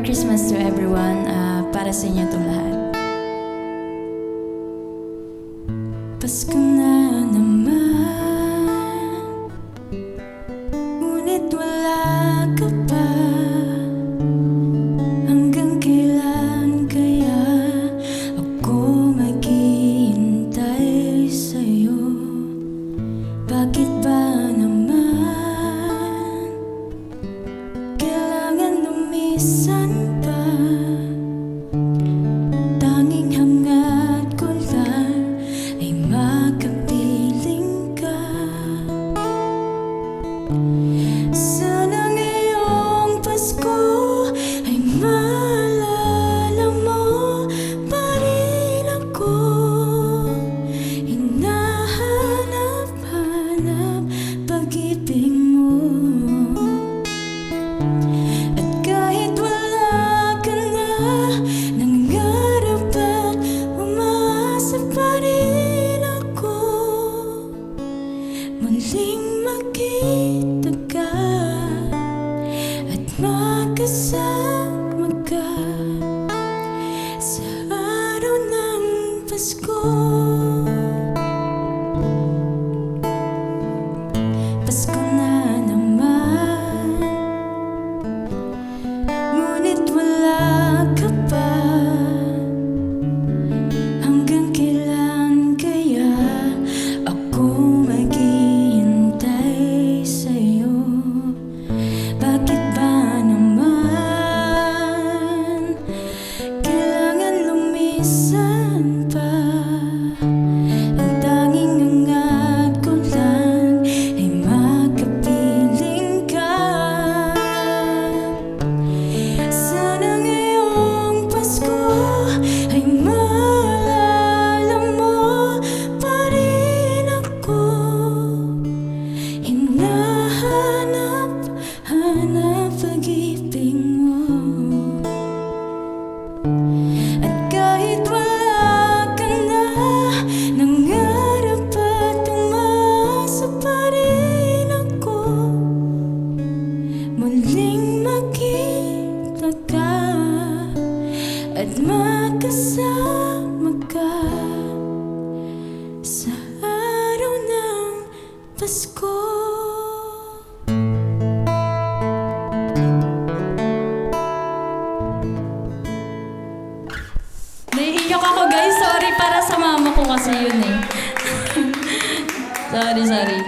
Christmas to everyone. Para sa inyo itong lahat. Pasko na naman, ngunit wala ka pa. Hanggang kailan kaya ako maghihintay sa'yo? Bakit ba naman kailangan lumisan pa? Tanging hangad ko lang ay makapiling ka. Sana ngayong Pasko ay maalala mo pa rin ako. Hinahanap-hanap pag-ibig mo. At kahit wala ka na, nangarap at umaasa pa rin ako. Muling makita ka at makasama ka sa araw ng Pasko. Pasko na naman, ngunit wala ka pa. Hanggang kailan kaya ako maghihintay sa'yo? Bakit ba naman kailangan lumisan pa? Ang tanging hangad ko lang ay makapiling ka. Sana ngayong Pasko ay maalala mo pa rin ako. Hinahanap-hanap pag-ibig mo. At kahit wala ka na, nangarap at umasa pa rin ako. Muling makita ka at makasama ka sa araw ng Pasko. Naiiyak ako, guys. Sorry, para sa mama ko kasi yun eh. Sorry.